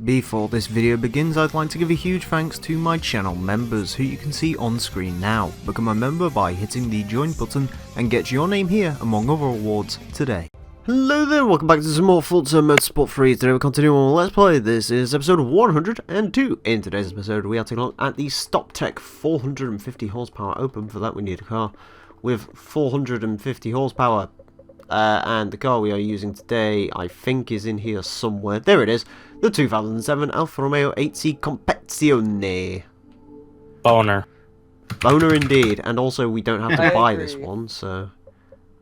Before this video begins, I'd like to give a huge thanks to my channel members, who you can see on screen now. Become a member by hitting the join button and get your name here among other awards today. Hello there, welcome back to some more Forza Motorsport 3. Today we're continuing on Let's Play. This is episode 102. In today's episode we are taking a look at the Stoptech 450 horsepower open. For that we need a car with 450 horsepower. And the car we are using today, I think, is in here somewhere. There it is. The 2007 Alfa Romeo 8C Competizione. Boner. Boner indeed. And also we don't have to buy this one, so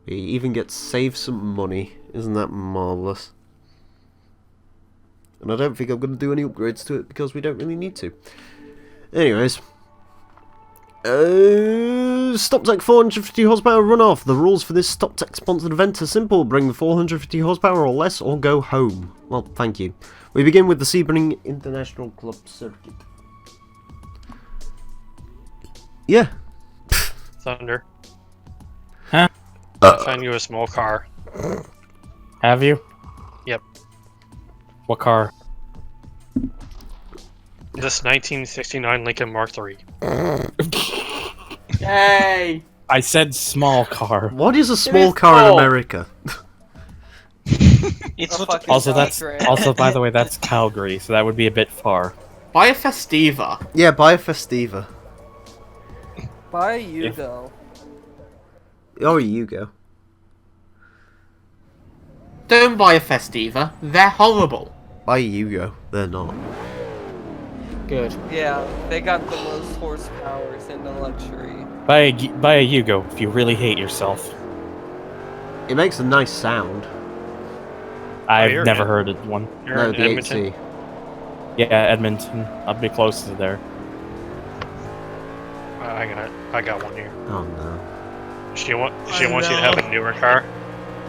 we even get to save some money. Isn't that marvellous? And I don't think I'm going to do any upgrades to it because we don't really need to. Anyways. Stoptech 450 horsepower runoff. The rules for this Stoptech sponsored event are simple. Bring the 450 horsepower or less or go home. Well, thank you. We begin with the Sebring International Club Circuit. Yeah. Thunder. Huh? I found you a small car. Have you? Yep. What car? This 1969 Lincoln Mark III. Yay! I said small car. What is a small car in America? It's Also, by the way, that's Calgary, so that would be a bit far. Buy a Festiva. Yeah, buy a Festiva. Buy a Yugo. Oh, you go. Don't buy a Festiva. They're horrible. Buy a Yugo. They're not. Good. Yeah, they got the most horsepowers in the luxury. Buy a Yugo if you really hate yourself. It makes a nice sound. I've never heard of one. You're No, in the Edmonton. 8C. Yeah, Edmonton. I'll be close to there. I got one here. Oh no. She wants you to have a newer car.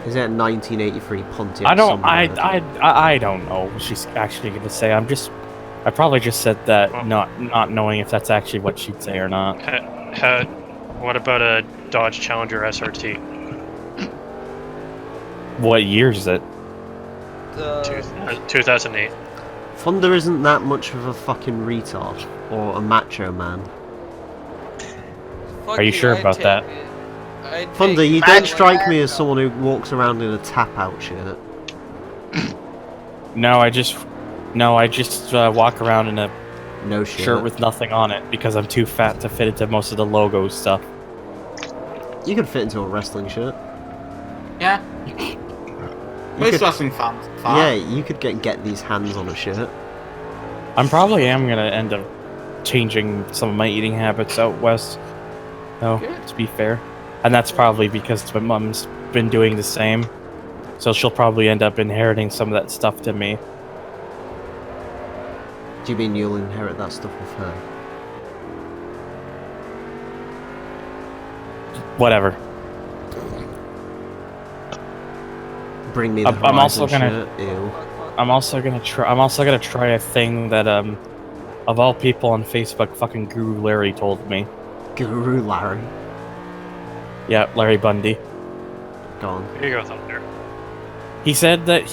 Is that a 1983 Pontiac? I don't. somewhere? I don't know what she's actually gonna say. I probably just said that, not knowing if that's actually what she'd say or not. What about a Dodge Challenger SRT? What year is it? 2008. Thunder isn't that much of a fucking retard or a macho man. Fuck Are you sure I'd about take that? it. I'd Thunder, take you it. don't strike me as someone who walks around in a tap-out shirt. No, I just walk around in a No shirt. shirt with nothing on it because I'm too fat to fit into most of the logo stuff. You could fit into a wrestling shirt. Yeah. Most wrestling fans. Yeah, you could get these hands on a shirt. I'm probably gonna end up changing some of my eating habits out west. No, to be fair. And that's probably because my mom's been doing the same. So she'll probably end up inheriting some of that stuff to me. Do you mean you'll inherit that stuff with her? Whatever. Bring me the I'm also Horizon gonna- shirt. Ew. I'm also gonna try a thing that of all people on Facebook, fucking Guru Larry told me. Guru Larry. Yeah, Larry Bundy. Gone. Here you go, Thunder. He said that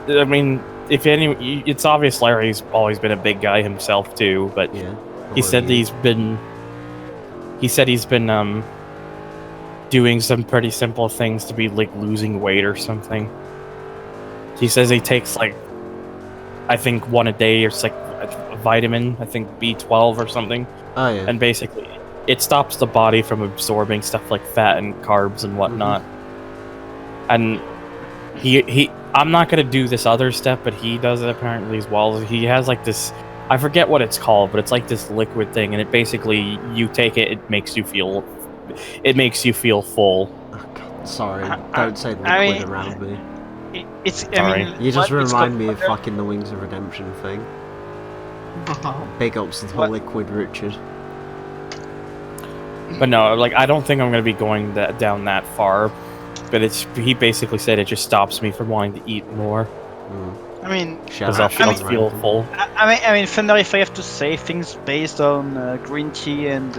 I mean, if any, it's obvious Larry's always been a big guy himself too, but Yeah. he said that he's been doing some pretty simple things to be like losing weight or something. He says he takes like, I think one a day, or it's like a vitamin, I think B12 or something, Oh yeah. and basically it stops the body from absorbing stuff like fat and carbs and whatnot. And I'm not gonna do this other step, but he does it apparently as well. He has like this, I forget what it's called, but it's like this liquid thing, and it basically, you take it, it makes you feel full. Oh, God, sorry, don't say liquid around me. You just remind me of fucking the Wings of Redemption thing. Big ups to the Liquid Richard. But no, like, I don't think I'm gonna be going down that far. But he basically said it just stops me from wanting to eat more. Mm. I mean, Because I'll feel full. I mean, Thunder, if I have to say things based on green tea and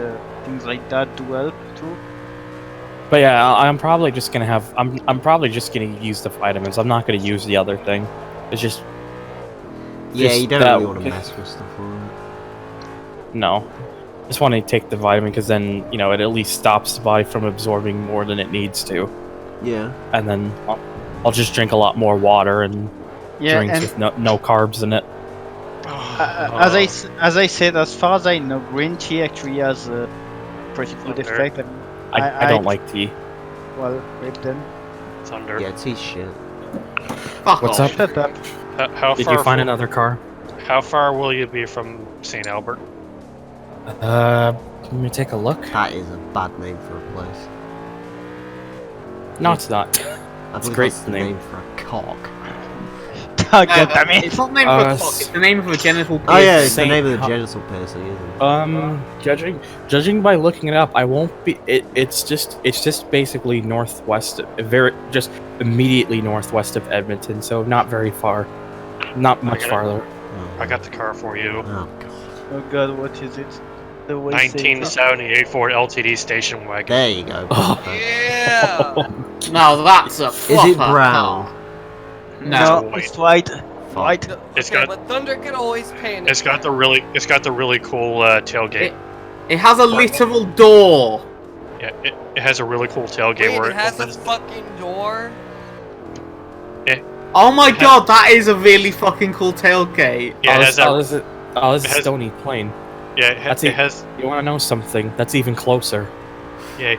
things like that do help too. But yeah, I'm probably just gonna use the vitamins. I'm not gonna use the other thing. It's just Yeah, Just you don't that- really want to mess with stuff like that. No. Just want to take the vitamin because then, you know, it at least stops the body from absorbing more than it needs to. Yeah. And then I'll just drink a lot more water and Yeah, drinks and with no carbs in it. as I said, as far as I know, green tea actually has a pretty good Thunder. effect. I mean, I don't like tea. Well, wait then. Thunder. Yeah, tea's shit. Fuck What's off. up? Shut up. How Did far? you find another car? How far will you be from St. Albert? Let me take a look. That is a bad name for a place. No, it's not. I believe great that's the name. name for a cock. Oh, God damn it. It's not the name of a cock, it's the name of a genital piercing. Oh yeah, it's the Saint name of the Ho- genital piercing, isn't it? Judging by looking it up, I won't be. It's just basically northwest, just immediately northwest of Edmonton, so not very far, not much Okay. farther. I got the car for you. Oh god. Oh God, what is it? The way 1978 Ford LTD station wagon. There you go. Oh. Yeah. Now that's a proper Is it brown? car. No, No. it's white. Fuck. White. It's Okay, got- but Thunder can always paint it. It's got the really cool tailgate. It has a literal door. Yeah, it has a really cool tailgate Wait, where it has a opens- fucking door? Oh my god, that is a really fucking cool tailgate. Yeah, it has that. this is it has- Stony Plain. Yeah, That's it it. has. You want to know something? That's even closer. Yeah,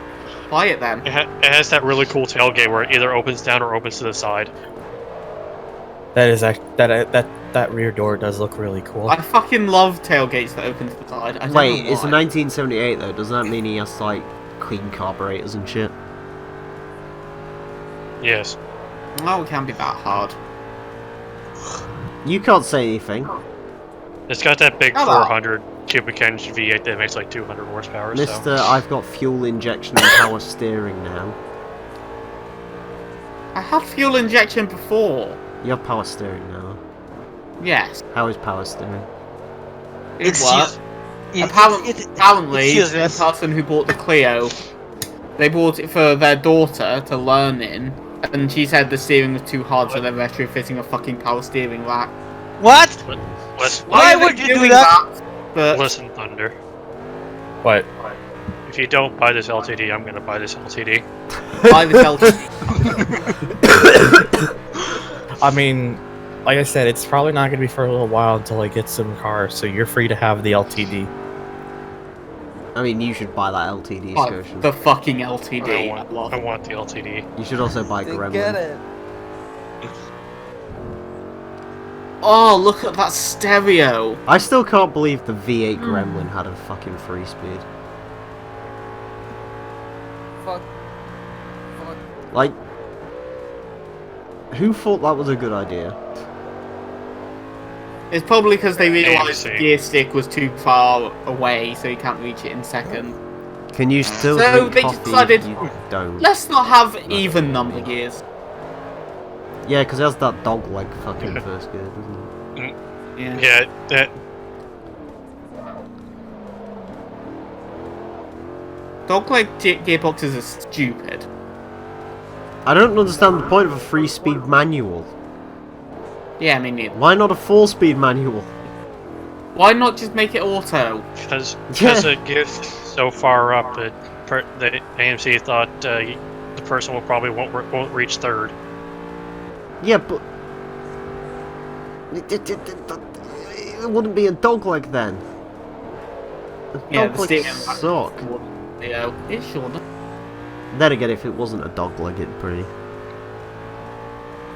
Buy it then. it has that really cool tailgate where it either opens down or opens to the side. That is that rear door does look really cool. I fucking love tailgates that open to the side. I don't Wait, know it's a why. 1978 though. Does that mean he has like clean carburetors and shit? Yes. Oh, it can't be that hard. You can't say anything, It's got that big Hello. 400 cubic engine V8 that makes like 200 horsepower. Mister. So. I've got fuel injection and power steering now. I had fuel injection before. You have power steering now. Yes, How is power steering? it It's worked. it- Apparently, it- apparently it's the useless. person who bought the Clio, they bought it for their daughter to learn in, and she said the steering was too hard, so they're retrofitting a fucking power steering rack. What? Listen, Why are they would you do doing that? But listen, Thunder. But If you don't buy this LTD, I'm gonna buy this LTD. buy this LTD. I mean, like I said, it's probably not gonna be for a little while until I get some cars. So you're free to have the LTD. I mean, you should buy that LTD, Buy Scotian. the fucking LTD. I want the LTD. You should also buy They Gremlin. get it. Oh, look at that stereo. I still can't believe the V8 Gremlin had a fucking 3-speed. Fuck. Fuck. Like, who thought that was a good idea? It's probably because they realised the AMC. gear stick was too far away, so you can't reach it in second. Can you still So drink they coffee decided- if you don't? Let's not have even number gears. Yeah, because it has that dog leg fucking first gear, doesn't it? Yeah. Yeah, that Dogleg gearboxes are stupid. I don't understand the point of a 3-speed manual. Yeah, I mean, neither. Why not a 4-speed manual? Why not just make it auto? because Yeah. it gives so far up that the AMC thought the person will probably won't reach third. Yeah, but... It wouldn't be a dog leg then. Yeah, Dog the legs steering suck. You know, it should. Then again, if it wasn't a dog leg, it'd pretty...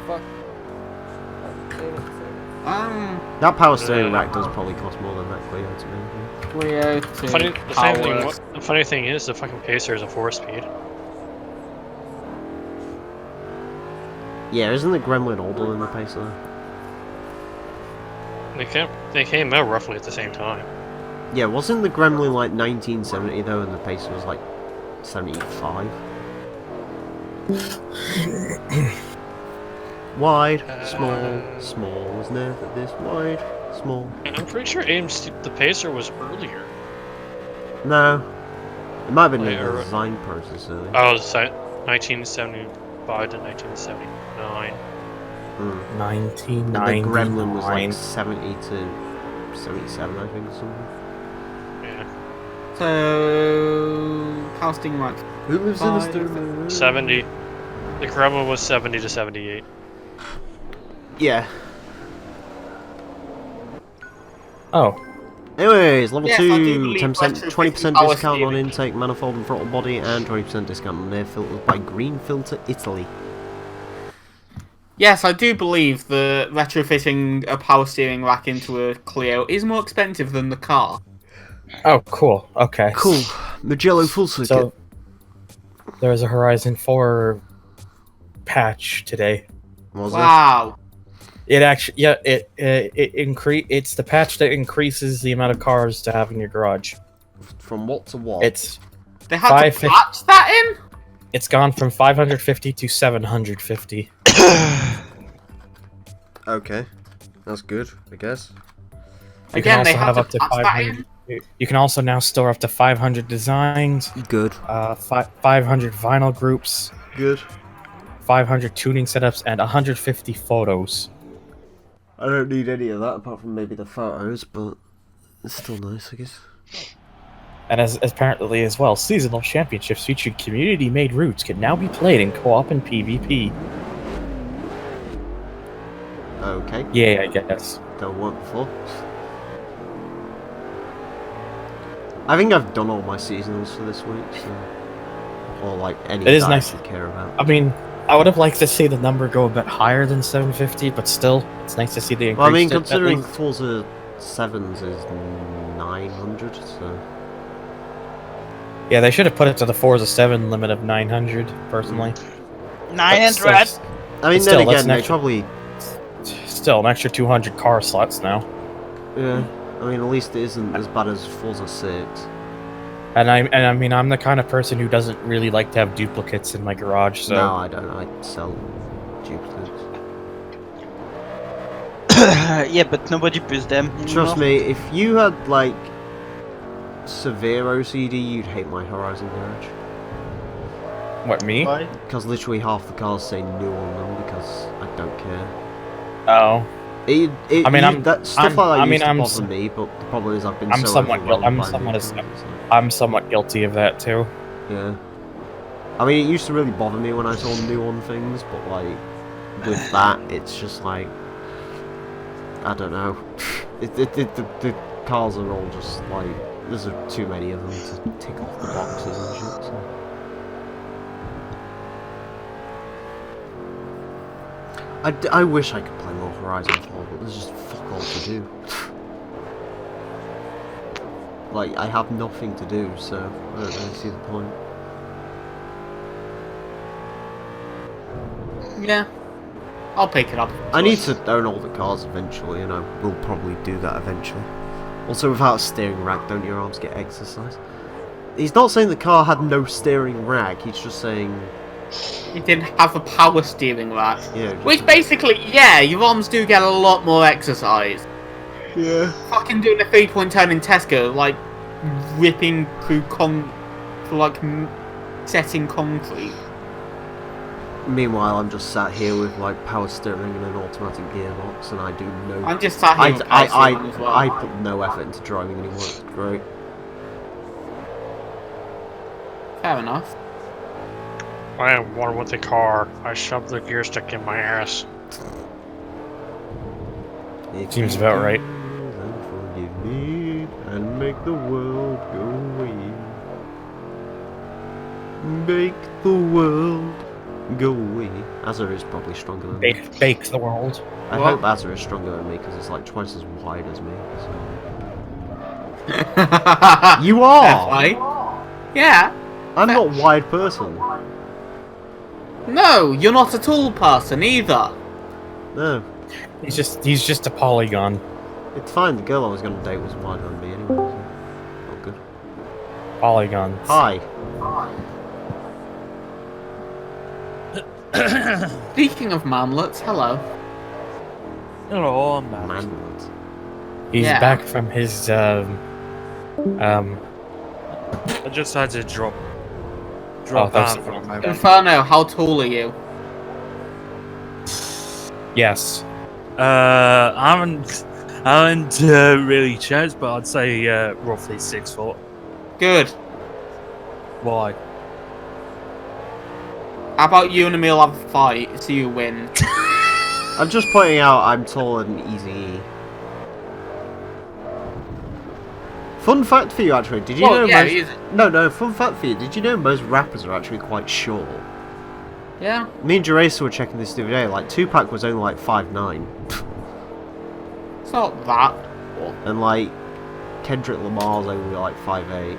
Fuck. That power steering rack does probably cost more than that Clio to make. Clio to The funny thing is, the fucking Pacer is a 4-speed. Yeah, isn't the Gremlin older than the Pacer? They came out roughly at the same time. Yeah, wasn't the Gremlin like 1970 though, and the Pacer was like 75? Wide, small, small was never this wide, small. I'm pretty sure the Pacer was earlier. No, it might have been Wait, the or- design process early. Oh, 1975 to 1979. And 1999. the Gremlin was like 70 to 77, I think, or something. Yeah. So, power steering rack. Who lives in a Five. steering 70. The Gremlin was 70 to 78. Yeah. Oh, Anyways, level Yes, I do 2, believe 10%, retrofitting 20% power discount on steering. intake, manifold and throttle body, and 20% discount on air filters by Green Filter Italy. Yes, I do believe the retrofitting a power steering rack into a Clio is more expensive than the car. oh, cool. Okay. Cool. Magello full circuit. So there was a Horizon 4 patch today. Was Wow. It actually, yeah, it's the patch that increases the amount of cars to have in your garage. it? From what to what? It's They had to 550 patch that in? it's gone from 550 to 750. Okay. That's good, I guess. You Again, can they also had have to up to patch that 500. You can also now store up to 500 designs, Good. 500 vinyl groups, Good. 500 tuning setups, and 150 photos. I don't need any of that apart from maybe the photos, but it's still nice, I guess. And as apparently as well, seasonal championships featuring community-made routes can now be played in co-op and PvP. Okay. Yeah, I guess. Don't work before. I think I've done all my seasonals for this week, so... Or like any It is that nice. I actually care about. I mean, I would have liked to see the number go a bit higher than 750, but still, it's nice to see the increase. Well, I mean, at considering least. Forza 7's is 900, so... Yeah, they should have put it to the Forza 7 limit of 900, personally. 900. I mean, still, then that's again, they next- probably... Still, an extra 200 car slots now. Yeah, I mean, at least it isn't as bad as Forza 6. And I mean, I'm the kind of person who doesn't really like to have duplicates in my garage, so... No, I don't. I sell duplicates. Yeah, but nobody buys them. Trust anymore. me, if you had, like, severe OCD, you'd hate my Horizon Garage. What, me? Why? Because literally half the cars say new on them because I don't care. Oh. I mean, that stuff like that I'm used to I'm bother s- me, but the problem is I've been I'm so somewhat overwhelmed I'm by somewhat new as- things, so, I'm somewhat guilty of that, too. yeah. I mean, it used to really bother me when I saw new on things, but like with that, it's just like I don't know. The cars are all just like there's too many of them to tick off the boxes and shit. So. I wish I could play more Horizon 4, but there's just fuck all to do. Like, I have nothing to do, so I don't really see the point. Yeah. I'll pick it up. I need to own all the cars eventually, and I will probably do that eventually. Also, without a steering rack, don't your arms get exercise? He's not saying the car had no steering rack, he's just saying... It didn't have a power steering rack. Yeah, just Which basically, yeah, your arms do get a lot more exercise. yeah. Fucking doing a 3-point turn in Tesco, like ripping through setting concrete. Meanwhile, I'm just sat here with like power steering and an automatic gearbox, and I do no... I'm just sat here with power steering as well. I put no effort into driving anymore, it's great. Fair enough. I am one with the car. I shoved the gear stick in my ass. If Seems you about right. do, then forgive me and make the world go away. Make the world go away. Azure is probably stronger than me. Bake the world. I What? hope Azure is stronger than me because it's like twice as wide as me. So. You Fair are! play. Yeah. I'm not a wide person. No, you're not a tall person either. No. He's just a polygon. It's fine, the girl I was going to date was wider than me anyway. So. Not good. Polygon. Hi. Speaking of manlets, hello. Hello, I'm back. Man. He's Yeah. back from his I just had to drop that's down from my Inferno, how tall are you? Yes. I haven't really checked, but I'd say roughly 6 foot. Good. Why? How about you and Emile have a fight, so you win? I'm just pointing out I'm taller than Easy. Fun fact for you, actually. Did you know yeah, most... No, fun fact for you. Did you know most rappers are actually quite short? Yeah. Me and Jerasa were checking this the other day. Like, Tupac was only like 5'9". It's not that. And like, Kendrick Lamar's only like 5'8".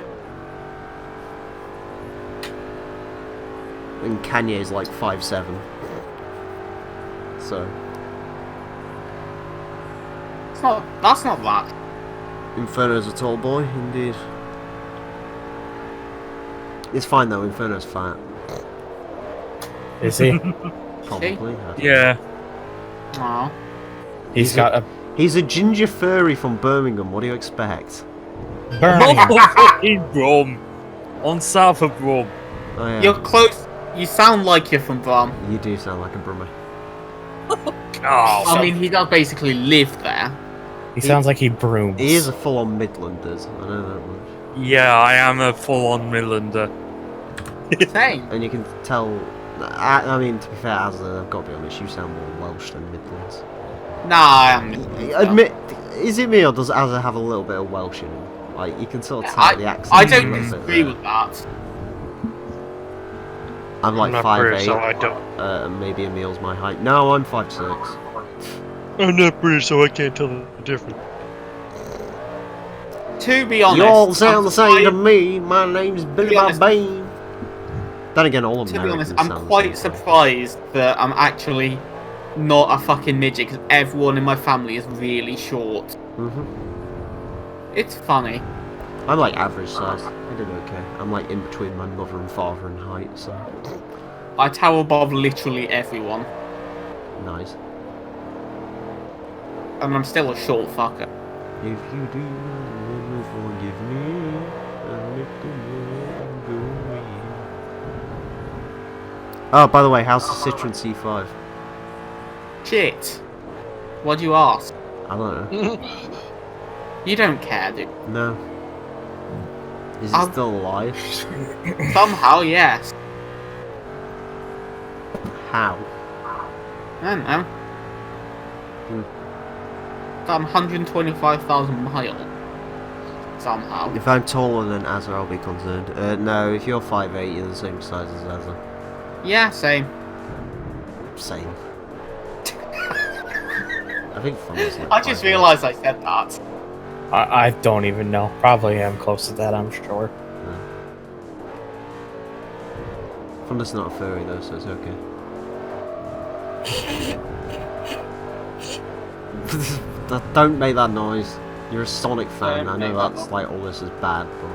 And Kanye's like 5'7". So... It's not. That's not that. Inferno's a tall boy, indeed. It's fine though, Inferno's fat. Is he? Probably. Yeah. Oh. He's got a He's a ginger furry from Birmingham, what do you expect? Birmingham. Motherfucking Brum. On south of Brum. Oh, yeah. You're close. You sound like you're from Brum. You do sound like a Brummer. Oh, I mean, he does basically live there. He sounds like he brooms. He is a full-on Midlanders, I know that much. yeah, I am a full-on Midlander. Same. And you can tell... I mean, to be fair, Azza, I've got to be honest, you sound more Welsh than Midlands. Nah, I am. Admit, is it me or does Azza have a little bit of Welsh in him? Like, you can sort of tell the accent. I a don't little bit disagree there. with that. I'm like I'm not 5'8", British, so I don't. and maybe Emile's my height. No, I'm 5'6". I'm not British, so I can't tell the difference. To be honest, You all sound the same to I'm me. My name's Billy honest- Bean. Then again, all of To be Americans honest, I'm sound the quite same. surprised that I'm actually not a fucking midget because everyone in my family is really short. It's funny. I'm like average size. I did okay. I'm like in between my mother and father in height, so I tower above literally everyone, nice. and I'm still a short fucker. If you do, then you forgive me. And let the world go away. Oh, by the way, how's the Citroen C5? Shit. Why'd you ask? I don't know. You don't care, dude. No. Is he still alive? Somehow, yes. How? I don't know. Done 125,000 miles. Somehow. If I'm taller than Azza, I'll be concerned. No, if you're 5'8", you're the same size as Azza. Yeah, same. Same. I think Thunder's like I just 5'8". realised I said that. I don't even know. Probably am close to that, I'm sure. Thunder's not a furry though, so it's okay. Don't make that noise. You're a Sonic fan. Don't I know make that that's like all this is bad, but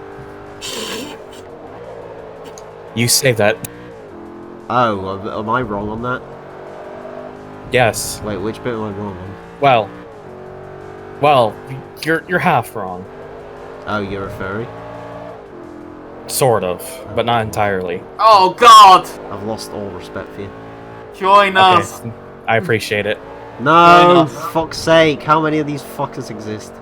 You say that. oh, am I wrong on that? Yes. Wait, which bit am I wrong on? Well, you're half wrong. Oh, you're a furry? Sort of, but not entirely. Oh god! I've lost all respect for you. Join us! Okay, I appreciate it. No, for fuck's sake! How many of these fuckers exist?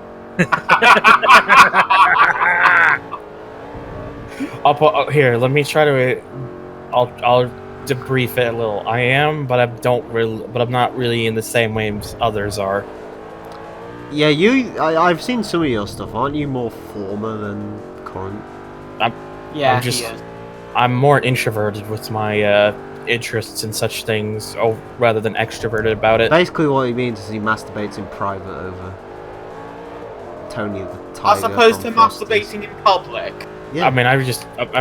I'll put here. Let me try to. I'll debrief it a little. I am, but I'm not really in the same way as others are. Yeah, I've seen some of your stuff. Aren't you more former than current? Yeah, I'm just- he is. I'm more introverted with my interests in such things, rather than extroverted about it. Basically, what he means is he masturbates in private over Tony the Tiger. As opposed to from Frosties. masturbating in public. Yeah. I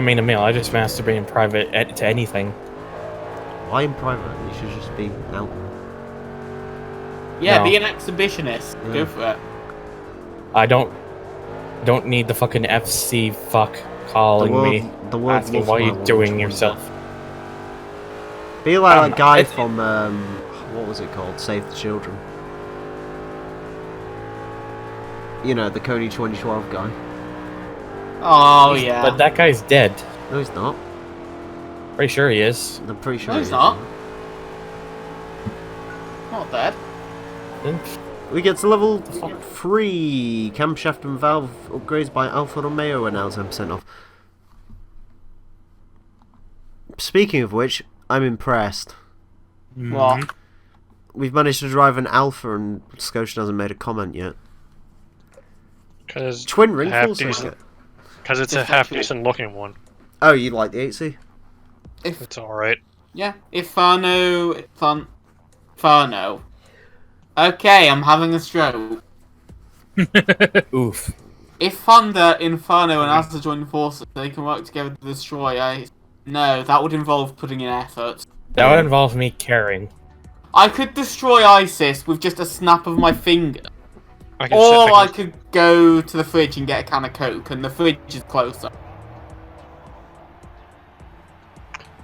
mean, Emile, I just masturbate in private to anything. Why in private? You should just be out there. Yeah, No. be an exhibitionist. Yeah. Go for it. I don't need the fucking FC fuck calling me, The world asking loves what my you woman doing choice. yourself. Be like that guy it's- from what was it called? Save the Children. You know, the Cody 2012 guy. Oh, yeah. But that guy's dead. No, he's not. Pretty sure he is. I'm pretty sure No, he's he is. not. not dead. We get to level 3. Camshaft and valve upgrades by Alfa Romeo are now 10% off. Speaking of which, I'm impressed. What? We've managed to drive an Alpha and Scotian hasn't made a comment yet. Because Twin ring full circuit. it's a half decent looking one. Oh, you like the 8C? It's alright. Yeah, Inferno. Okay, I'm having a stroke. Oof. If Thunder, Inferno, and Asa join forces, they can work together to destroy ISIS. No, that would involve putting in effort. That would involve me caring. I could destroy ISIS with just a snap of my finger. I Or I could go to the fridge and get a can of Coke, and the fridge is closer.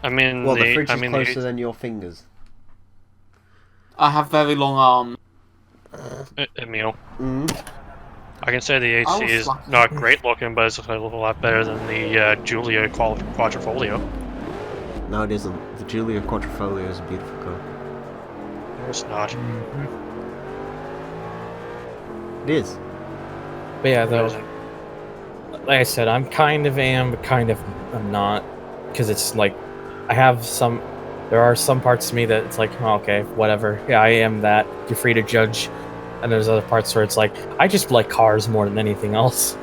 I mean, Well, the fridge is closer than your fingers. I have very long arms. Emile. Mm. I can say the I AC will is slap not great looking, but it's a lot better than the Giulia Quadrifoglio. No, it isn't. The Giulia Quadrifoglio is a beautiful car. No, it's not. It is. But yeah, It though, isn't. like I said, I'm kind of am, but kind of I'm not. Because it's like, there are some parts to me that it's like, oh, okay, whatever. Yeah, I am that. You're free to judge. And there's other parts where it's like, I just like cars more than anything else.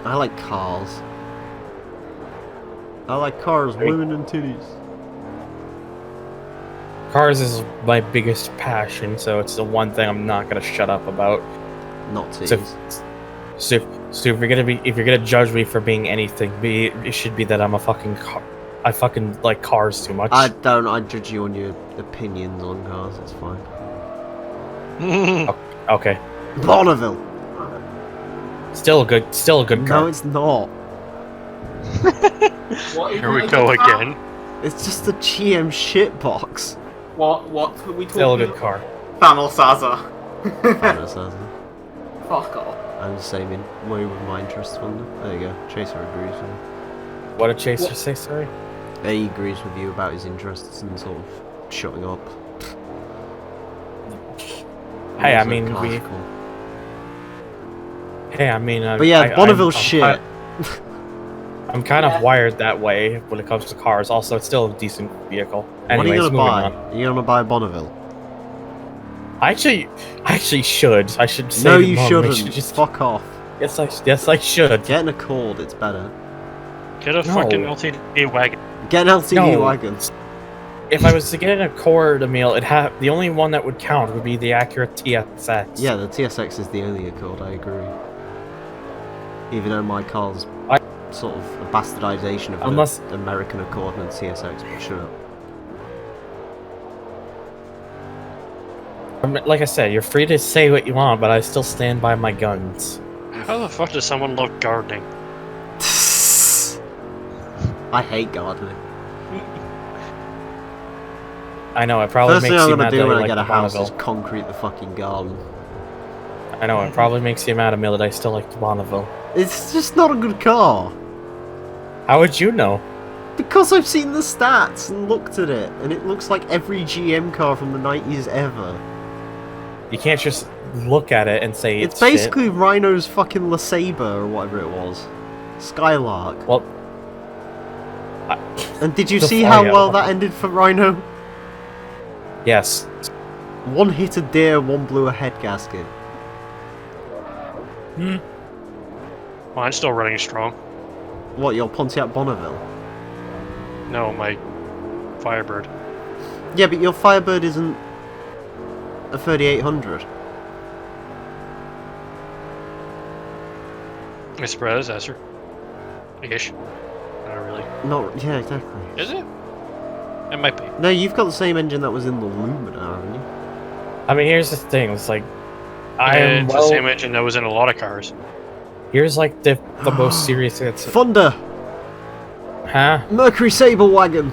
I like cars. I like cars, women and titties. Cars is my biggest passion, so it's the one thing I'm not gonna shut up about. Not titties. So if you're gonna judge me for being anything, it should be that I'm a fucking I fucking like cars too much. I judge you on your opinions on cars, it's fine. Okay. Bonneville! Still a good car. No, it's not. Here we go again. It's just a GM shitbox. What are we talking Still a good car. Thanos Saza. Fuck off. I'm the same way with my interests, Thunder. There you go. Chaser agrees with me. What did Chaser say, sorry? He agrees with you about his interests and sort of shutting up. Hey, I Also mean, classical. but yeah, Bonneville's shit. I'm kind of wired that way when it comes to cars. Also, it's still a decent vehicle. Anyways, what are you gonna buy? on. Are you gonna buy a Bonneville? I actually should. I should say No, you shouldn't. Just fuck off. Yes, I should. Get an Accord. It's better. Get a fucking LTD wagon. Get an LTD wagon. If I was to get an Accord, Emile, the only one that would count would be the Acura TSX. Yeah, the TSX is the only Accord. I agree. Even though my car's sort of a bastardization of the American Accord and TSX, but shut up. Like I said, you're free to say what you want, but I still stand by my guns. How the fuck does someone love gardening? I hate gardening. I know, it probably First makes thing I'm you gonna mad do that when I I like get a the house is Bonneville. concrete the fucking garden. I know, it probably makes you mad, Emile, that I still like the Bonneville. It's just not a good car. How would you know? Because I've seen the stats and looked at it, and it looks like every GM car from the 90s ever. You can't just look at it and say It's basically Rhino's fucking LeSabre or whatever it was. Skylark. Well, and did you see how well that ended for Rhino? Yes. One hit a deer, one blew a head gasket. Mine's still running strong. What, your Pontiac Bonneville? No, my Firebird. Yeah, but your Firebird isn't a 3800. It's a predecessor. Ish. Not really. No, yeah, exactly. Is it? It might be. No, you've got the same engine that was in the Lumina, haven't you? I mean, here's the thing. It's like, It's the same engine that was in a lot of cars. Here's like the most serious. Thunder! Huh? Mercury Sable Wagon!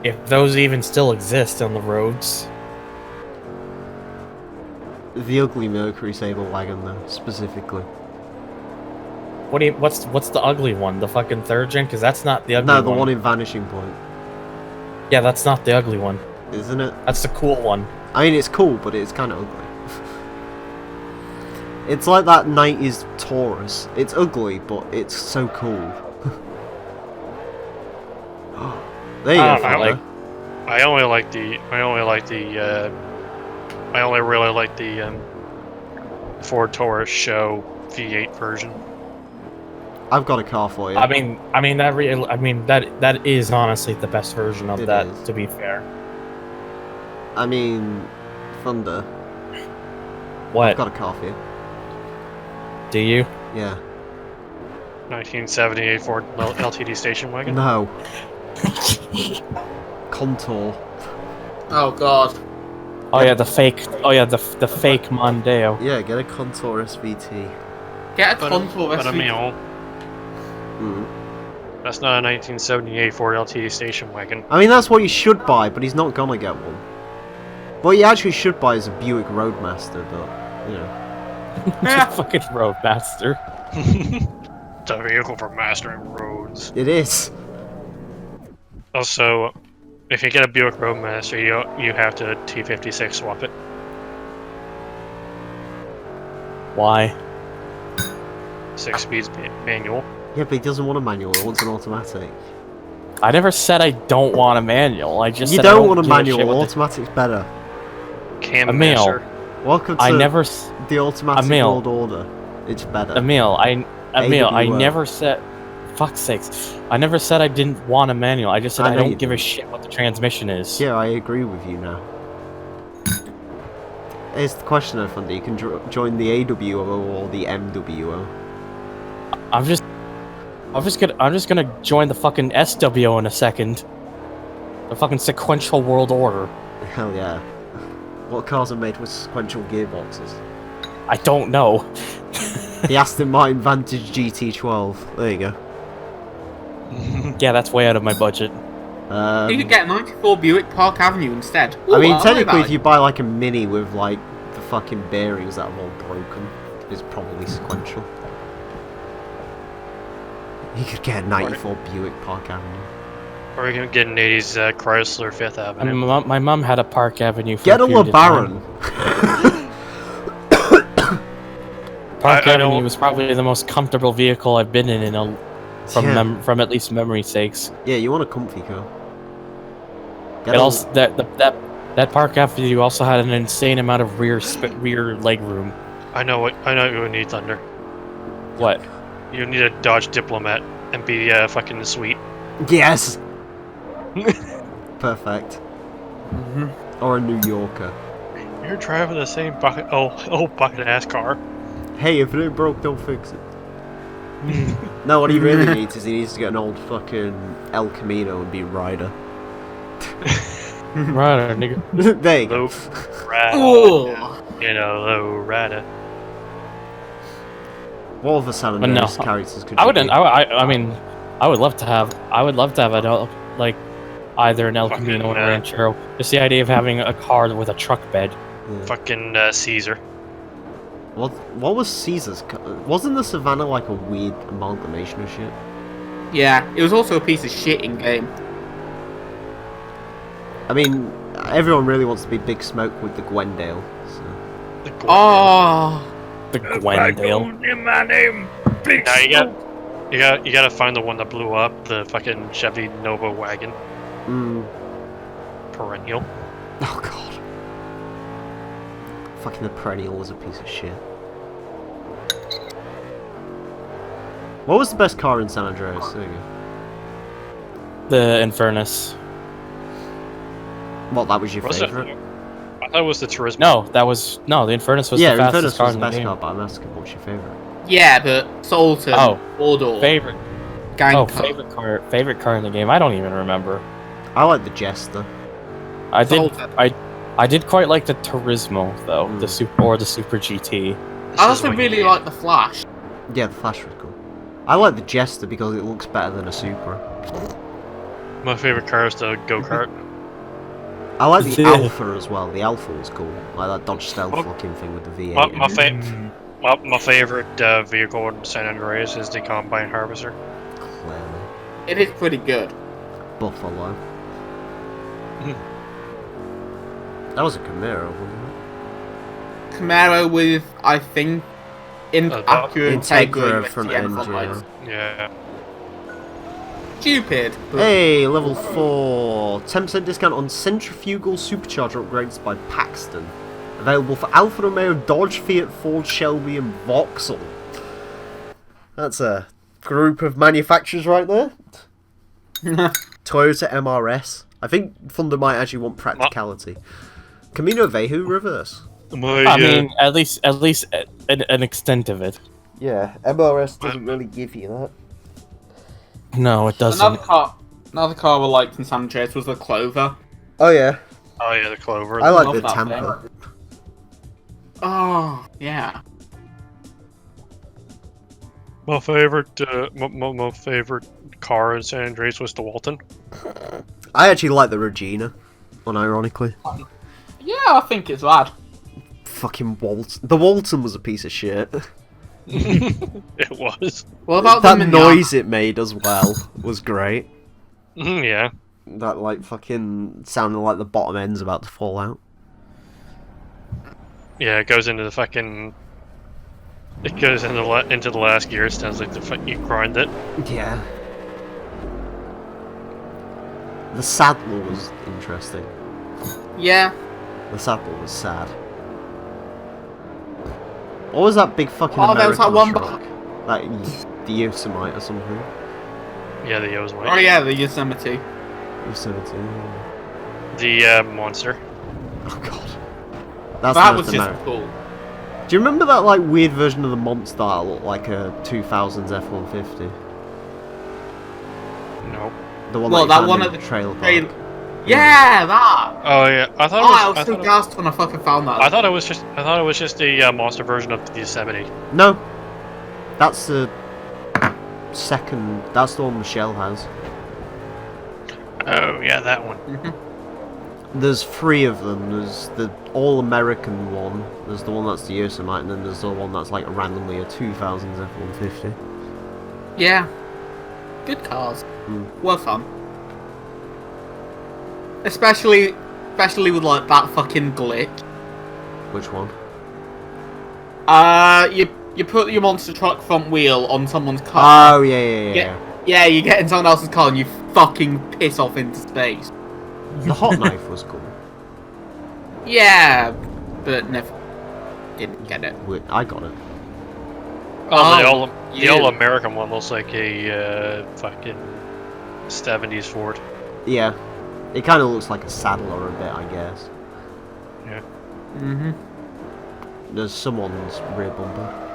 If those even still exist on the roads. The ugly Mercury Sable Wagon, though, specifically. What's the ugly one? The fucking third gen? Because that's not the ugly one. No, the one in Vanishing Point. Yeah, that's not the ugly one. isn't it? That's the cool one. I mean, it's cool, but it's kind of ugly. It's like that 90s Taurus. It's ugly, but it's so cool. There you go, Fender. I only really like the Ford Taurus show V8 version. I've got a car for you. I mean that is honestly the best version of It that. is. To be fair. I mean, Thunder. What? I've got a car for you. Do you? Yeah. 1978 Ford LTD station wagon. No. Contour. Oh god. Oh yeah, the fake. Oh yeah, the fake Mondeo. Yeah, get a Contour SVT. Get a But Contour I SVT. mean, Mm. that's not a 1978 Ford LTD station wagon. I mean, that's what you should buy, but he's not gonna get one. What you actually should buy is a Buick Roadmaster, but, you know. Fucking Roadmaster. The vehicle for mastering roads. It is. Also, if you get a Buick Roadmaster, you have to T56 swap it. Why? 6 speeds manual. Yeah, but he doesn't want a manual, he wants an automatic. I never said I don't want a manual. I just You said I don't want a give shit manual, what the- automatic's better. Cam Emile. Master. Welcome to I never, the automatic Emile. world order. It's better. Emile, I AWO. never said. Fuck's sakes! I never said I didn't want a manual. I just said I I know you don't give a didn't. shit what the transmission is. Yeah, I agree with you now. Here's the question, though, Thunder. You can join the AWO or the MWO. I'm just gonna join the fucking SWO in a second. The fucking sequential world order. Hell yeah. What cars are made with sequential gearboxes? I don't know. The Aston Martin Vantage GT12. There you go. Yeah, that's way out of my budget. You could get a 94 Buick Park Avenue instead. Ooh, I mean, like technically, that. if you buy like a Mini with like the fucking bearings that have all broken, it's probably sequential. You could get a 94 Buick Park Avenue. Or you can get an 80s Chrysler 5th I Avenue. mean, my mum had a Park Avenue. For Get a period of time. LeBaron. Park I Avenue don't- was probably the most comfortable vehicle I've been in from Yeah. from at least memory sakes. Yeah, you want a comfy car. Get It a- also that Park Avenue also had an insane amount of rear leg room. I know what you would need, Thunder. What? You need a Dodge Diplomat and be fucking sweet. Yes! Perfect. Mm-hmm. Or a New Yorker. You're driving the same bucket ass car. Hey, if it ain't broke, don't fix it. No, what he really needs is he needs to get an old fucking El Camino and be rider. Right, nigga. There you go. Low rider. Ooh. You know, low rider. What other San But no, Andreas characters could I you wouldn't. be? I mean, I would love to have. I would love to have like either an El Fucking, Camino or a Ranchero. Just the idea of having a car with a truck bed. Yeah. Fucking Caesar. What was Caesar's car? Wasn't the Savannah like a weird amalgamation of shit? Yeah, it was also a piece of shit in game. I mean, everyone really wants to be Big Smoke with the Gwendale. So. The Oh, The Glendale. In my name, Big Now Smoke. you gotta find the one that blew up, the fucking Chevy Nova wagon. Mm. Perennial. Oh god. Fucking the Perennial was a piece of shit. What was the best car in San Andreas? There you go. The Infernus. What, that was your Was it? favourite? I thought it was the Turismo. No, the Infernus was Yeah, the fastest Infernus car was in the the best game. car, but I'm asking what's your favourite? yeah, but Sultan, Oh, Four-door, Favorite. gang Oh, car. favorite car in the game. I don't even remember. I like the Jester. I did. Sultan. I did quite like the Turismo though, Mm. the Super GT. I also really like the Flash. Yeah, the Flash was cool. I like the Jester because it looks better than a Supra. My favorite car is the go-kart. I like the Yeah. Alpha as well. The Alpha was cool. Like that Dodge Stealth Oh. looking thing with the V8. My, in my, it. fa- my favorite vehicle in San Andreas is the Combine Harvester. Clearly. It is pretty good. Buffalo. That was a Camaro, wasn't Camaro with, I think, accurate Integra front end, yeah. Yeah. Stupid. But Hey, level 4. 10% discount on centrifugal supercharger upgrades by Paxton. Available for Alfa Romeo, Dodge, Fiat, Ford, Shelby, and Vauxhall. That's a group of manufacturers right there. Toyota MRS. I think Thunder might actually want practicality. Camino Veju reverse. I mean, at least an extent of it. Yeah, MRS doesn't really give you that. No, it doesn't. Another car we liked in San Andreas was the Clover. Oh yeah. Oh yeah, the Clover. I like love the that Tampa. Oh, yeah. My favorite, my favorite car in San Andreas was the Walton. I actually like the Regina, unironically. Yeah, I think it's rad. Fucking Walton. The Walton was a piece of shit. It was. What about That the Mignonne? noise it made as well was great. Yeah. That like fucking sounded like the bottom end's about to fall out. Yeah, it goes into the fucking. It goes into the last gear. It sounds like you grind it. Yeah. The saddle was interesting. Yeah. The saddle was sad. What was that big fucking Oh, there was American that one truck? Like the Yosemite or something. Yeah, the Yosemite. Oh yeah, the Yosemite. Yosemite. The monster. Oh god. That's That North was just America. cool. Do you remember that like weird version of the monster that looked like a 2000s F-150? Nope. The one Well, that, that one at the the trailer trail- park. Yeah, that. Oh yeah, I thought. I was so gassed when I fucking found that. I thought it was just the monster version of the Yosemite. No. That's the second. That's the one Michelle has. Oh yeah, that one. There's 3 of them. There's the all-American one. There's the one that's the Yosemite, and then there's the one that's like randomly a 2000s F-150. Yeah. Good cars. Well fun. Especially with like that fucking glitch. Which one? You put your monster truck front wheel on someone's car. Oh yeah. Yeah, you get in someone else's car and you fucking piss off into space. The hot knife was cool. Yeah, but never didn't get it. I got it. Oh, the you. all-American one looks like a fucking 70s Ford. Yeah. It kind of looks like a saddler a bit, I guess. Yeah. Mhm. There's someone's rear bumper.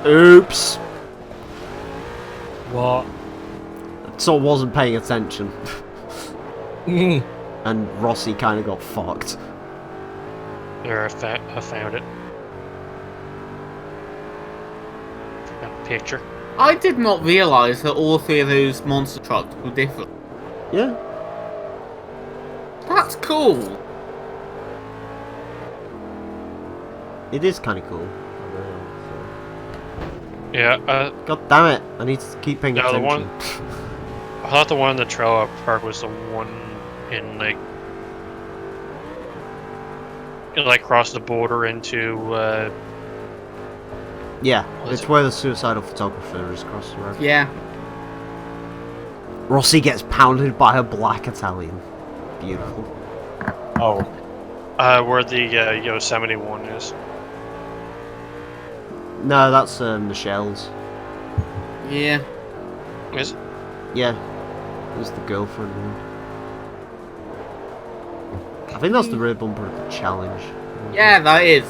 Oops. What? So I wasn't paying attention. And Rossi kind of got fucked. There, I found it. Got a picture. I did not realise that all 3 of those monster trucks were different. Yeah. That's cool. It is kind of cool. Yeah. God damn it! I need to keep paying No, the attention. I thought the one in the trailer park was the one in like across the border into. Yeah, What is it's it? where the suicidal photographer is across the road. Yeah. Rossi gets pounded by a black Italian. Beautiful. Oh, Where the Yosemite one is. No, that's Michelle's. Yeah. Is it? Yeah, it was the girlfriend one. I think that's the rear bumper of the challenge. Yeah, that is.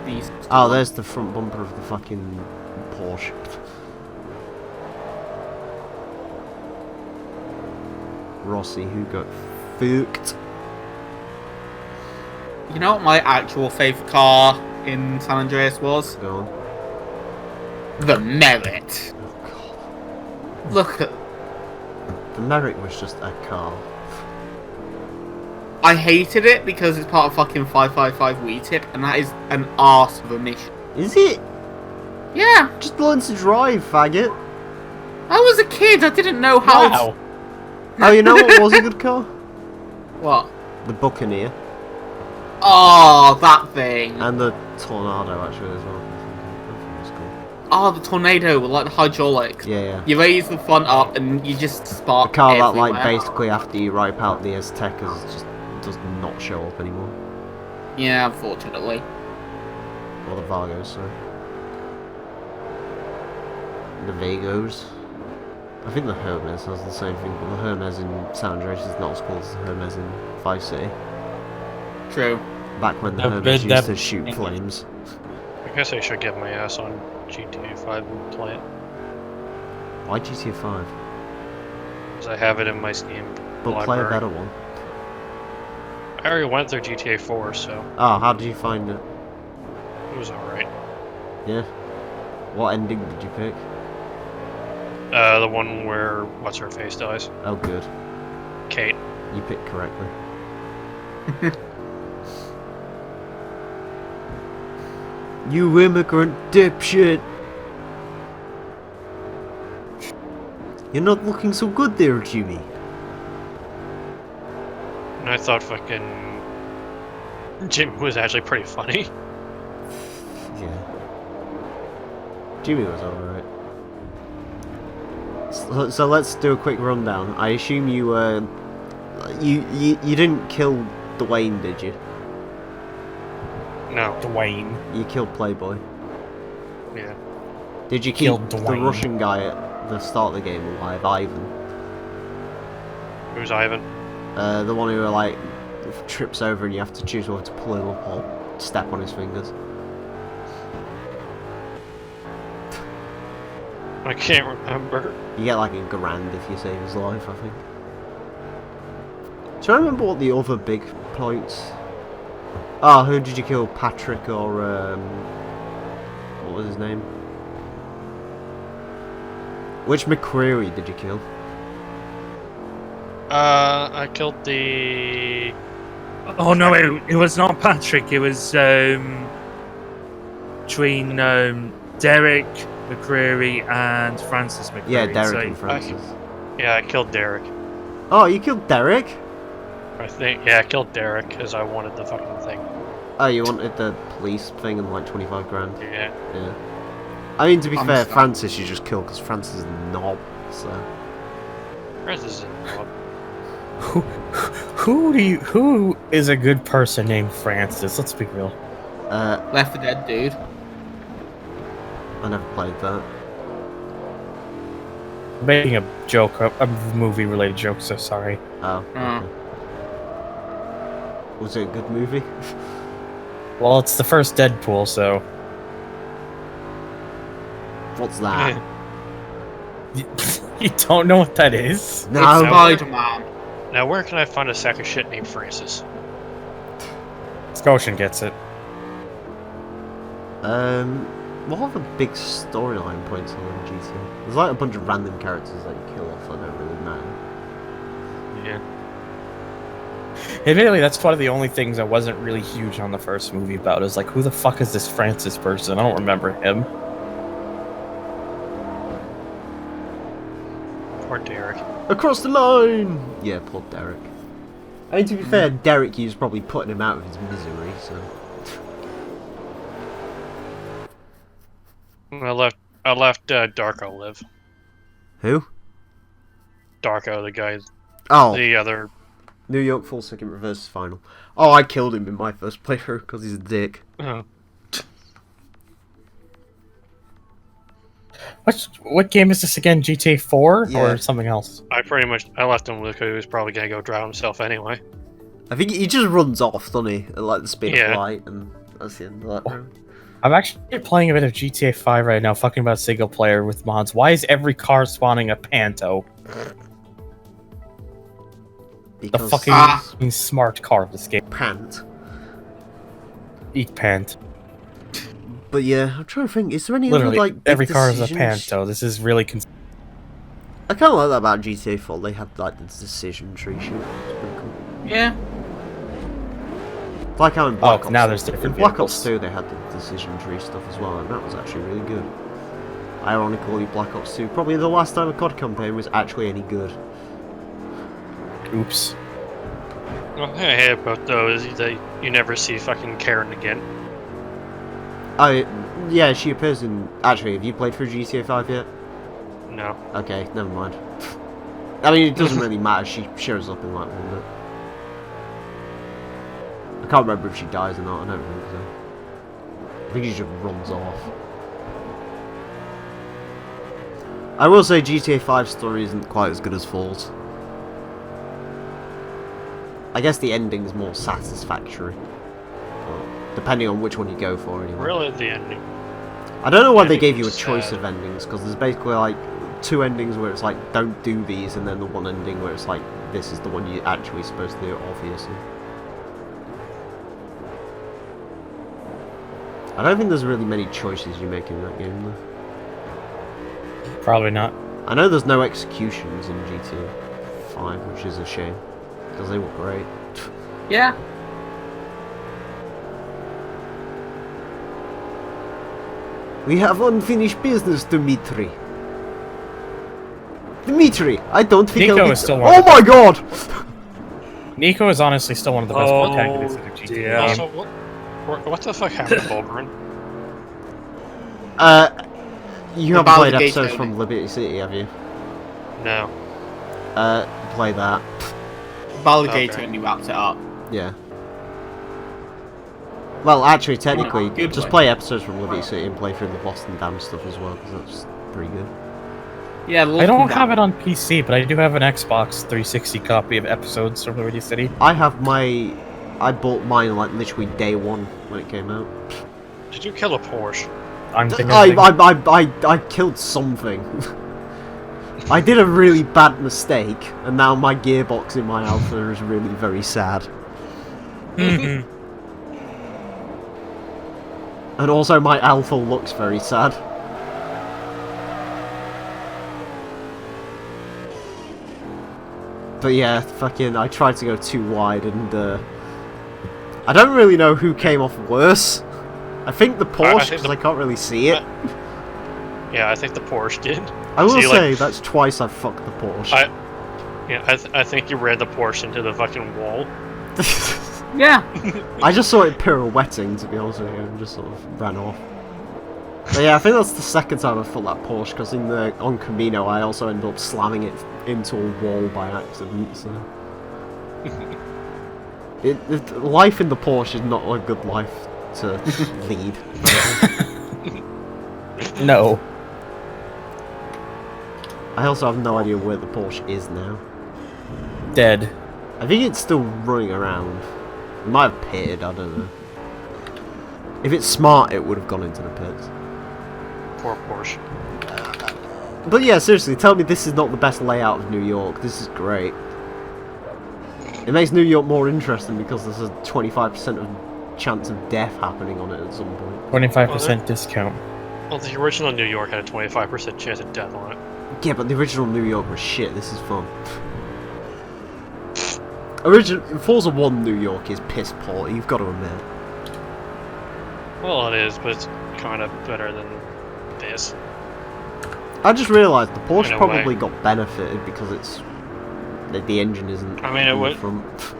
These. Oh, there's the front bumper of the fucking Porsche. Rossi, who got fucked. You know what my actual favourite car in San Andreas was? Go on. The Merit. Oh god. Look at. The Merrick was just a car. I hated it because it's part of fucking 555 WeTip, and that is an arse of a mission. Is it? Yeah, Just learn to drive, faggot. I was a kid. I didn't know how. wow. Oh, you know what was a good car? What? The Buccaneer. Oh, that thing. And the Tornado, actually, as well. I think it's cool. Oh, the tornado, like the hydraulics. Yeah, yeah. You raise the front up and you just A spark car that, everywhere. like, basically after you wipe out the Aztecas, just does not show up anymore. Yeah, unfortunately. Or the Vargos, sorry. The Vagos. I think the Hermes has the same thing, but the Hermes in San Andreas is not as cool as the Hermes in Vice City. True. Back when the The Hermes bid used that- to shoot flames. I guess I should get my ass on GTA 5 and play it. Why GTA 5? Because I have it in my Steam But library. play a better one. I already went through GTA 4, so Oh, how did you find it? it was alright. Yeah. What ending did you pick? The one where what's-her-face dies. Oh, good. Kate. You picked correctly. You immigrant dipshit! You're not looking so good there, Jimmy. And I thought fucking Jim was actually pretty funny. Yeah. Jimmy was alright. So let's do a quick rundown. I assume you you didn't kill Dwayne, did you? No. Dwayne. You killed Playboy. Yeah. Did you keep Killed the Dwayne. Russian guy at the start of the game alive, Ivan? Who's Ivan? The one who like trips over and you have to choose whether to pull him up or step on his fingers. I can't remember. You get like a grand if you save his life, I think. Do I remember what the other big points? Ah, who did you kill? Patrick or what was his name? Which McCreary did you kill? I killed the... Oh no, it was not Patrick. It was between Derek McCreary and Francis McCreary. Yeah, Derek So- and Francis. Yeah, I killed Derek. Oh, you killed Derek? I think, yeah, I killed Derek because I wanted the fucking thing. Oh, you wanted the police thing and like 25 grand? Yeah. Yeah. I mean, to be I'm fair, sorry. Francis you just killed because Francis is a knob, so... Francis is a Who is a good person named Francis? Let's be real. Left 4 Dead, dude. I never played that. I'm making a joke, a movie-related joke. So sorry. Oh, okay. Was it a good movie? Well, it's the first Deadpool, so What's that? you don't know what that is. No. It's Spider-Man. Now, where can I find a sack of shit named Francis? Scotian gets it. What other big storyline points are in GTA? There's like a bunch of random characters that you kill off that don't really matter. Yeah. Admittedly, that's one of the only things I wasn't really huge on the first movie about. Is like, who the fuck is this Francis person? I don't remember him. Poor Derek. Across the line! Yeah, poor Derek. I mean, to be fair, Derek was probably putting him out of his misery, so... I left Darko live. Who? Darko, the guy, Oh, the other. New York full second reverse final. Oh, I killed him in my first playthrough because he's a dick. What game is this again? GTA 4 Yeah. or something else? I left him because he was probably gonna go drown himself anyway. I think he just runs off, doesn't he? At like the speed Yeah. of light, and that's the end of that round. I'm actually playing a bit of GTA 5 right now, fucking about single player with mods. Why is every car spawning a Panto? The Because fucking smart car of this game. pant. Eat pant. But yeah, I'm trying to think. Is there any Literally, other like big every car is a decisions? Panto. This is really... I kind of like that about GTA 4. They had like the decision tree shit. It's pretty cool. Yeah. Like how in Black Ops, now there's different in Black Ops vehicles. 2 they had the decision tree stuff as well, and that was actually really good. Ironically, Black Ops 2, probably the last time a COD campaign was actually any good. Oops. One thing I hate about those is that you never see fucking Karen again. Yeah, she appears in... Actually, have you played through GTA 5 yet? No. Okay, never mind. I mean, it doesn't really matter, she shows up in like 1 minute. I can't remember if she dies or not, I don't think so. I think she just runs off. I will say GTA 5's story isn't quite as good as 4's. I guess the ending's more satisfactory. Well, depending on which one you go for, anyway. Really, the ending. I don't know why they ending gave you a was choice sad. of endings, because there's basically like 2 endings where it's like, don't do these, and then the one ending where it's like, this is the one you're actually supposed to do, obviously. I don't think there's really many choices you make in that game, though. Probably not. I know there's no executions in GTA 5, which is a shame, because they were great. Yeah. We have unfinished business, Dimitri. Dimitri, I don't think Nico I'll be... is still one Oh of the my god! Nico is honestly still one of the best Oh, protagonists in the GTA dear. game. Also, what the fuck happened to Bulgaren? You The haven't played Baldur's Gate episodes only. from Liberty City, have you? No. Play that. Baldur's Gate Okay. only wrapped it up. Yeah. Well, actually, technically, Good just way. play episodes from Liberty City and play through the Boston Dam stuff as well, because that's pretty good. Yeah, I don't have it on PC, but I do have an Xbox 360 copy of episodes from Liberty City. I have my... I bought mine, like, literally day one when it came out. Did you kill a Porsche? I'm thinking. I killed something. I did a really bad mistake, and now my gearbox in my Alpha is really very sad. Mhm. And also my Alpha looks very sad. But yeah, fucking, I tried to go too wide, and I don't really know who came off worse. I think the Porsche, think because I can't really see it. Yeah, I think the Porsche did. I will See, like, say, that's twice I've fucked the Porsche. I think you ran the Porsche into the fucking wall. Yeah. I just saw it pirouetting, to be honest with you, and just sort of ran off. But yeah, I think that's the second time I've fucked that Porsche, because on Camino I also ended up slamming it into a wall by accident, so... life in the Porsche is not a good life to lead. No. I also have no idea where the Porsche is now. Dead. I think it's still running around. It might have pitted, I don't know. If it's smart, it would have gone into the pits. Poor Porsche. But yeah, seriously, tell me this is not the best layout of New York. This is great. It makes New York more interesting because there's a 25% of chance of death happening on it at some point. 25% discount. Well, the original New York had a 25% chance of death on it. Yeah, but the original New York was shit. This is fun. Forza 1 New York is piss poor, you've got to admit. Well, it is, but it's kind of better than this. I just realised the Porsche In a probably way. got benefited because it's the engine isn't. I mean, it in the would- front.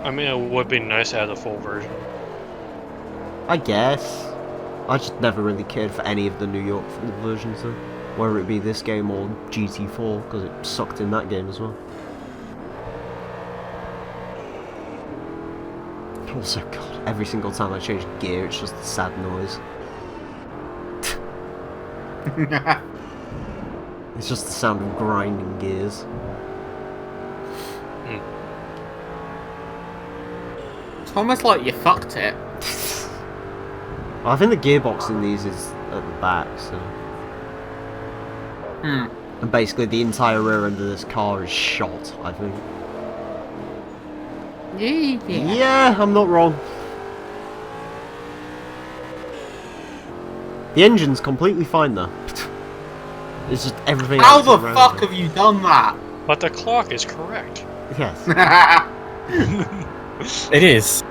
I mean, it would be nice to have the full version. I guess. I just never really cared for any of the New York versions, so whether it be this game or GT4, because it sucked in that game as well. Also, God, every single time I change gear, it's just a sad noise. It's just the sound of grinding gears. It's almost like you fucked it. Well, I think the gearbox in these is at the back, so... And basically the entire rear end of this car is shot, I think. Yeah. Yeah, I'm not wrong. The engine's completely fine though. It's just everything How else the around fuck it. have you done that? But the clock is correct. Yes. It is.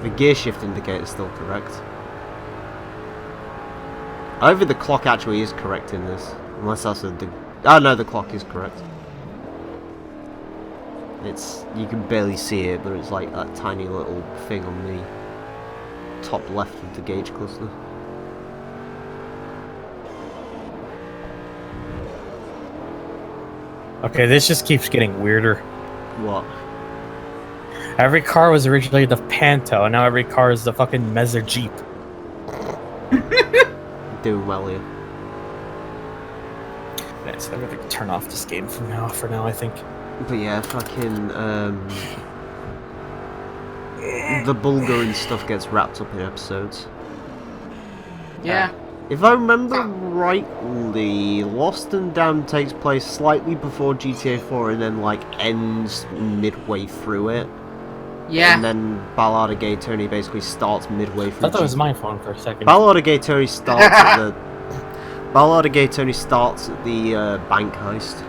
The gear shift indicator is still correct. I think the clock actually is correct in this. Unless that's a Oh no, the clock is correct. It's, you can barely see it, but it's like that tiny little thing on the top left of the gauge cluster. Okay, this just keeps getting weirder. What? Every car was originally the Panto, and now every car is the fucking Mezzer Jeep. Doing well here. Yeah, so I'm gonna turn off this game for now, I think. But yeah, fucking, the Bulgarian stuff gets wrapped up in episodes. Yeah. If I remember rightly, Lost and Damned takes place slightly before GTA 4 and then, like, ends midway through it. Yeah. And then Ballad of Gay Tony basically starts midway I through. thought that was my phone for a second. Ballad of Gay Tony starts at the... Ballad of Gay Tony starts at the bank heist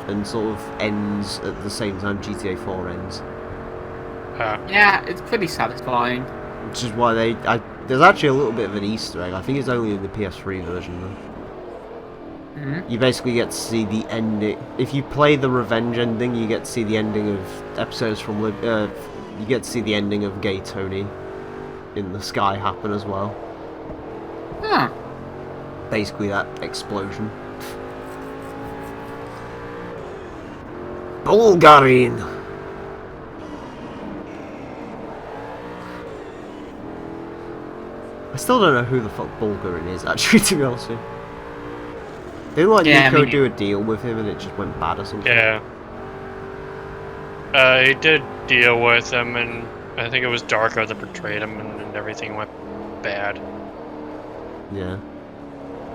and sort of ends at the same time GTA 4 ends. Yeah, it's pretty satisfying. Which is why there's actually a little bit of an Easter egg. I think it's only in the PS3 version though. Mhm. You basically get to see the ending. If you play the revenge ending, you get to see the ending of episodes from you get to see the ending of Gay Tony in the sky happen as well. Huh. Basically that explosion. Bulgarian. I still don't know who the fuck Bulgarian is, actually, to be honest with you. Didn't like Nico do a deal with him and it just went bad or something? Yeah. He did deal with him, and I think it was Darko that betrayed him, and everything went bad. Yeah.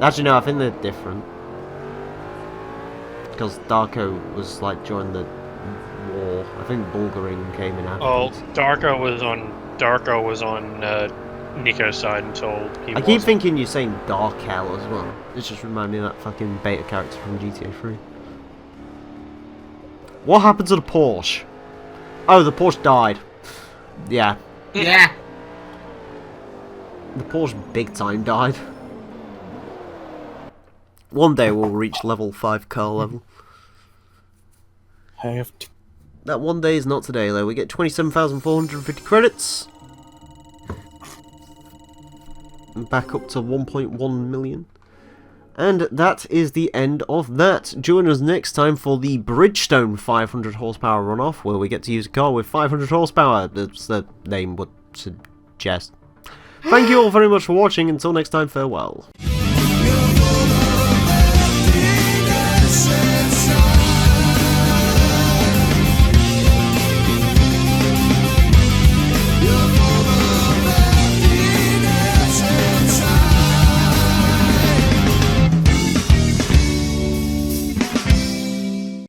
Actually, no, I think they're different. Because Darko was like during the war. I think Bulgarian came in after. Oh, Darko was on Nico's side until he I keep thinking you're saying Dark Hell as well. It just reminded me of that fucking beta character from GTA 3. What happened to the Porsche? Oh, the Porsche died. Yeah. Yeah. The Porsche big time died. One day we'll reach level 5 car level. I have to... That one day is not today though. We get 27,450 credits. And back up to 1.1 million. And that is the end of that. Join us next time for the Bridgestone 500 horsepower runoff, where we get to use a car with 500 horsepower, as the name would suggest. Thank you all very much for watching. Until next time, farewell.